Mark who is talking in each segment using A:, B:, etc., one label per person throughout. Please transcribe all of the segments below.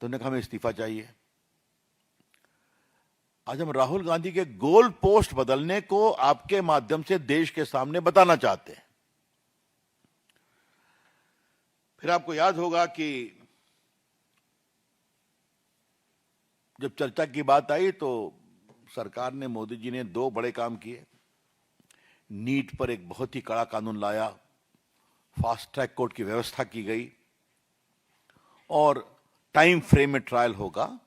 A: तो उन्होंने कहा हमें इस्तीफा चाहिए। आज हम राहुल गांधी के गोल पोस्ट बदलने को आपके माध्यम से देश के सामने बताना चाहते हैं। फिर आपको याद होगा कि जब चर्चा की बात आई तो सरकार ने, मोदी जी ने 2 बड़े काम किए। नीट पर एक बहुत ही कड़ा कानून लाया, फास्ट ट्रैक कोर्ट की व्यवस्था की गई और टाइम फ्रेम में ट्रायल होगा,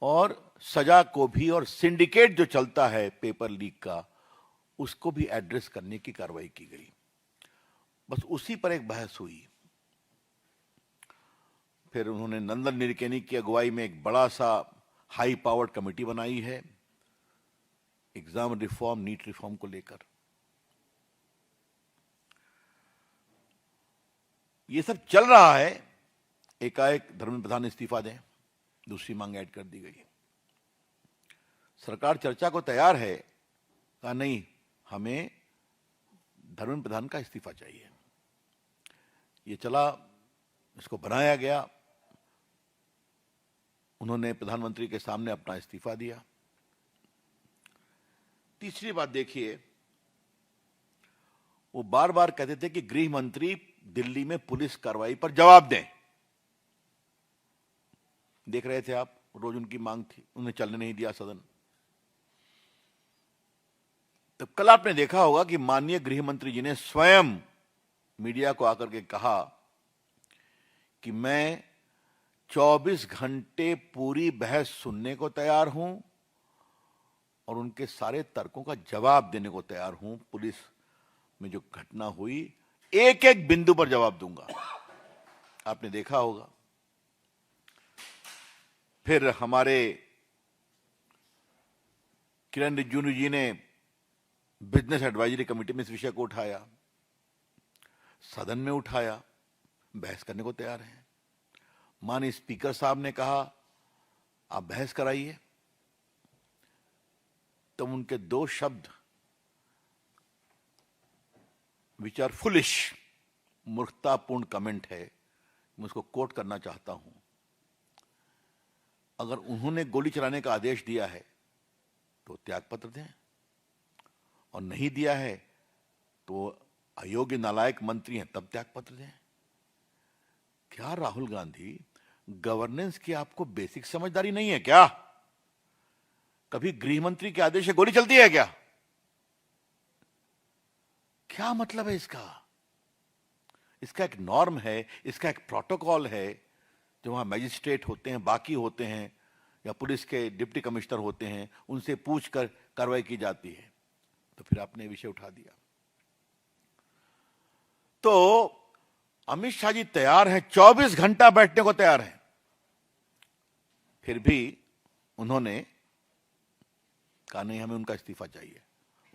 A: और सजा को भी, और सिंडिकेट जो चलता है पेपर लीक का, उसको भी एड्रेस करने की कार्रवाई की गई। बस उसी पर एक बहस हुई। फिर उन्होंने नंदन निलेकनी की अगुवाई में एक बड़ा सा हाई पावर्ड कमेटी बनाई है एग्जाम रिफॉर्म, नीट रिफॉर्म को लेकर। ये सब चल रहा है, एकाएक धर्मेंद्र प्रधान इस्तीफा दें, दूसरी मांग ऐड कर दी गई। सरकार चर्चा को तैयार है, कहा नहीं, हमें धर्मेंद्र प्रधान का इस्तीफा चाहिए। ये चला, इसको बनाया गया। उन्होंने प्रधानमंत्री के सामने अपना इस्तीफा दिया। तीसरी बात देखिए, वो बार बार कहते थे कि गृह मंत्री दिल्ली में पुलिस कार्रवाई पर जवाब दें। देख रहे थे आप, रोज उनकी मांग थी, उन्हें चलने नहीं दिया सदन। तो कल आपने देखा होगा कि माननीय गृह मंत्री जी ने स्वयं मीडिया को आकर के कहा कि मैं 24 घंटे पूरी बहस सुनने को तैयार हूं और उनके सारे तर्कों का जवाब देने को तैयार हूं। पुलिस में जो घटना हुई, एक एक बिंदु पर जवाब दूंगा। आपने देखा होगा। फिर हमारे किरण रिजिजू जी ने बिजनेस एडवाइजरी कमेटी में इस विषय को उठाया, सदन में उठाया, बहस करने को तैयार हैं। माननीय स्पीकर साहब ने कहा आप बहस कराइए, तब उनके 2 शब्द विच आर फुलिश, मूर्खतापूर्ण कमेंट है, मैं उसको कोट करना चाहता हूं। अगर उन्होंने गोली चलाने का आदेश दिया है तो त्यागपत्र दें, और नहीं दिया है तो अयोग्य नालायक मंत्री हैं तब त्यागपत्र दें। क्या राहुल गांधी, गवर्नेंस की आपको बेसिक समझदारी नहीं है क्या? कभी गृह मंत्री के आदेश से गोली चलती है क्या? क्या मतलब है इसका? इसका एक नॉर्म है, इसका एक प्रोटोकॉल है। जो वहां मैजिस्ट्रेट होते हैं, बाकी होते हैं, या पुलिस के डिप्टी कमिश्नर होते हैं, उनसे पूछकर कार्रवाई की जाती है। तो फिर आपने विषय उठा दिया। तो अमित शाह जी तैयार हैं, 24 घंटा बैठने को तैयार हैं, फिर भी उन्होंने कहा नहीं, हमें उनका इस्तीफा चाहिए।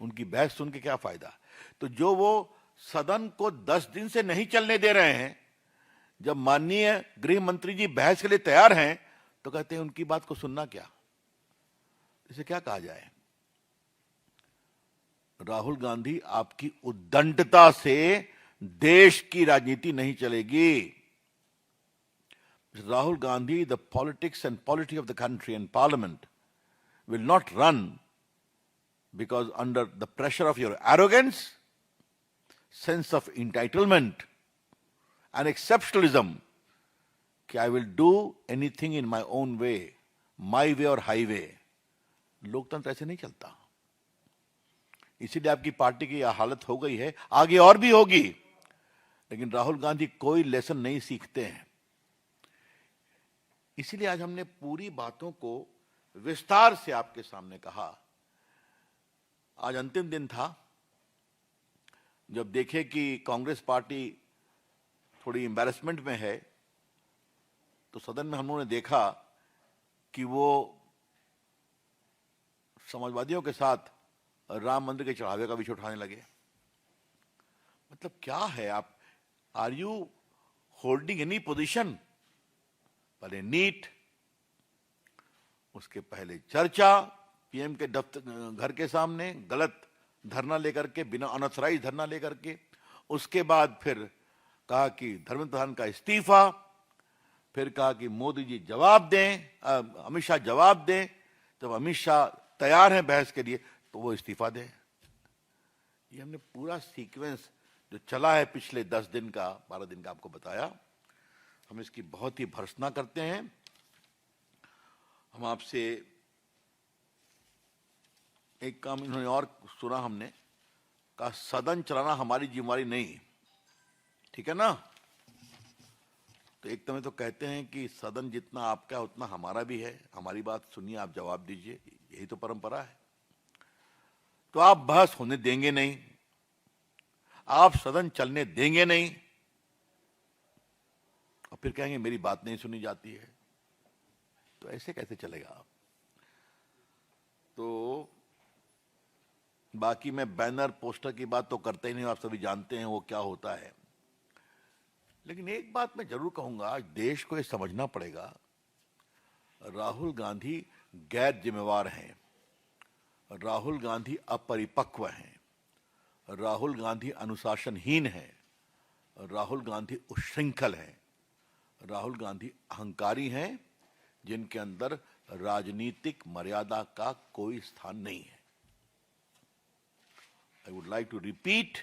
A: उनकी बहस सुन के क्या फायदा? तो जो वो सदन को 10 दिन से नहीं चलने दे रहे हैं, जब माननीय गृह मंत्री जी बहस के लिए तैयार हैं, तो कहते हैं उनकी बात को सुनना क्या? इसे क्या कहा जाए? राहुल गांधी, आपकी उद्दंडता से देश की राजनीति नहीं चलेगी। Rahul Gandhi, the politics and polity of the country and parliament will not run because under the pressure of your arrogance, sense of entitlement and exceptionalism, कि I will do anything in my own way, my way or highway। लोकतंत्र ऐसे नहीं चलता। इसीलिए आपकी party की यह हालत हो गई है, आगे और भी होगी। लेकिन राहुल गांधी कोई लेसन नहीं सीखते हैं। इसीलिए आज हमने पूरी बातों को विस्तार से आपके सामने कहा। आज अंतिम दिन था, जब देखे कि कांग्रेस पार्टी थोड़ी एम्बैरेसमेंट में है, तो सदन में हम लोगों ने देखा कि वो समाजवादियों के साथ राम मंदिर के चढ़ावे का विषय उठाने लगे। मतलब क्या है? आप are you holding any position? पहले नीट, उसके पहले चर्चा पीएम के दफ्तर घर के सामने, गलत धरना लेकर के, बिना अनऑथराइज धरना लेकर के, उसके बाद फिर कहा कि धर्मेंद्र प्रधान का इस्तीफा, फिर कहा कि मोदी जी जवाब दें, अमित शाह जवाब दें। जब अमित शाह तैयार हैं बहस के लिए तो वो इस्तीफा दें। ये हमने पूरा सीक्वेंस जो चला है पिछले 10 दिन का, 12 दिन का आपको बताया। हम इसकी बहुत ही भर्त्सना करते हैं। हम आपसे एक काम इन्होंने और सुना, हमने कहा सदन चलाना हमारी जिम्मेवारी नहीं, ठीक है ना। तो एक समय तो कहते हैं कि सदन जितना आपका है उतना हमारा भी है, हमारी बात सुनिए, आप जवाब दीजिए, यही तो परंपरा है। तो आप बहस होने देंगे नहीं, आप सदन चलने देंगे नहीं, और फिर कहेंगे मेरी बात नहीं सुनी जाती है। तो ऐसे कैसे चलेगा। तो बाकी मैं बैनर पोस्टर की बात तो करता ही नहीं, आप सभी जानते हैं वो क्या होता है। लेकिन एक बात मैं जरूर कहूंगा, देश को ये समझना पड़ेगा, राहुल गांधी गैर जिम्मेवार हैं, राहुल गांधी अपरिपक्व हैं, राहुल गांधी अनुशासनहीन हैं, राहुल गांधी उच्छृंखल हैं, राहुल गांधी अहंकारी हैं, जिनके अंदर राजनीतिक मर्यादा का कोई स्थान नहीं है। I would like to repeat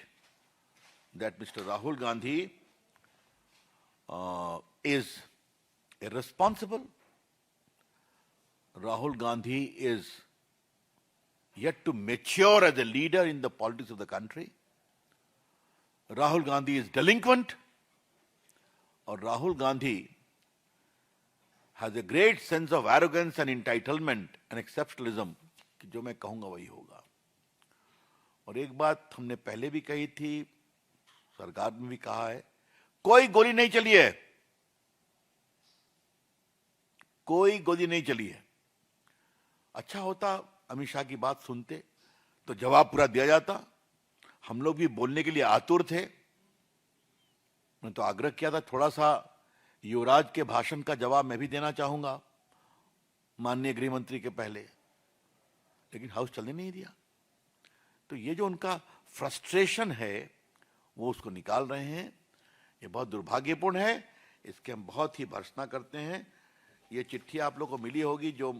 A: that Mr. Rahul Gandhi is irresponsible. Rahul Gandhi is yet to mature as a leader in the politics of the country. Rahul Gandhi is delinquent, or Rahul Gandhi has a great sense of arrogance and entitlement and exceptionalism कि जो मैं कहूंगा वही होगा। और एक बात हमने पहले भी कही थी, सरकार में भी कहा है, कोई गोली नहीं चली है, कोई गोली नहीं चली है। अच्छा होता अमित शाह की बात सुनते तो जवाब पूरा दिया जाता। हम लोग भी बोलने के लिए आतुर थे। मैं तो आग्रह किया था थोड़ा सा युवराज के भाषण का जवाब मैं भी देना चाहूंगा माननीय गृह मंत्री के पहले, लेकिन हाउस चलने नहीं दिया। तो ये जो उनका फ्रस्ट्रेशन है वो उसको निकाल रहे हैं, ये बहुत दुर्भाग्यपूर्ण है। इसके हम बहुत ही भर्त्सना करते हैं। ये चिट्ठी आप लोग को मिली होगी जो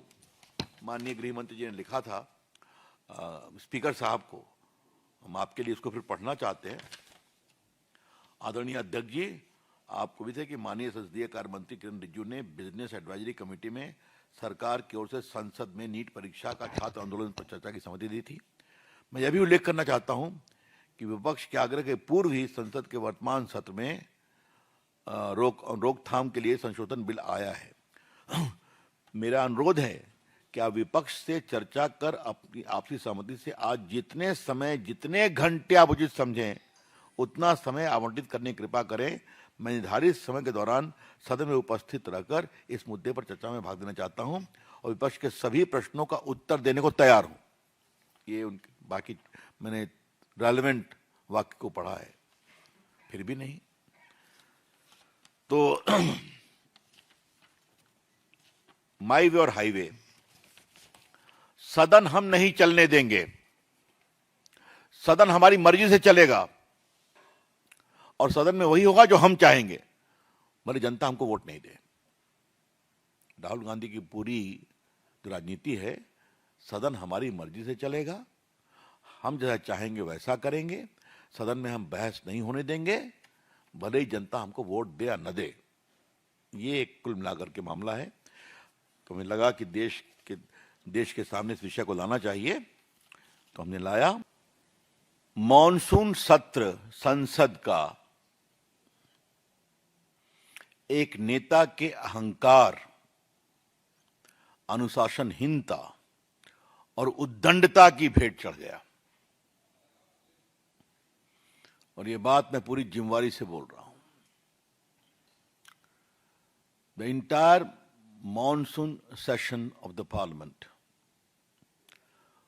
A: माननीय गृह मंत्री जी ने लिखा था स्पीकर साहब को, हम आपके लिए इसको फिर पढ़ना चाहते हैं। आदरणीय अध्यक्ष जी, आपको भी थे कि माननीय संसदीय कार्य मंत्री किरण रिजिजू ने बिजनेस एडवाइजरी कमेटी में सरकार की ओर से संसद में नीट परीक्षा का छात्र आंदोलन पर चर्चा की सहमति दी थी। मैं यह भी उल्लेख करना चाहता हूं कि विपक्ष के आग्रह के पूर्व ही संसद के वर्तमान सत्र में रोकथाम के लिए संशोधन बिल आया है। मेरा अनुरोध है कि आप विपक्ष से चर्चा कर अपनी आपसी सहमति से आज जितने समय, जितने घंटे आप उचित समझें उतना समय आवंटित करने की कृपा करें। मैं निर्धारित समय के दौरान सदन में उपस्थित रहकर इस मुद्दे पर चर्चा में भाग लेना चाहता हूं और विपक्ष के सभी प्रश्नों का उत्तर देने को तैयार हूं। ये उनके बाकी मैंने रेलेवेंट वाक्य को पढ़ा है, फिर भी नहीं। तो माई वे और हाईवे, सदन हम नहीं चलने देंगे, सदन हमारी मर्जी से चलेगा और सदन में वही होगा जो हम चाहेंगे, भले जनता हमको वोट नहीं दे। राहुल गांधी की पूरी जो राजनीति है, सदन हमारी मर्जी से चलेगा, हम जैसा चाहेंगे वैसा करेंगे, सदन में हम बहस नहीं होने देंगे, भले ही जनता हमको वोट दे या न दे। ये एक कुल मिलाकर के मामला है। तो हमें लगा कि देश के सामने इस विषय को लाना चाहिए, तो हमने लाया। मॉनसून सत्र संसद का एक नेता के अहंकार, अनुशासनहीनता और उद्दंडता की भेंट चढ़ गया। और ये बात मैं पूरी जिम्मेवारी से बोल रहा हूं। The entire monsoon session of the parliament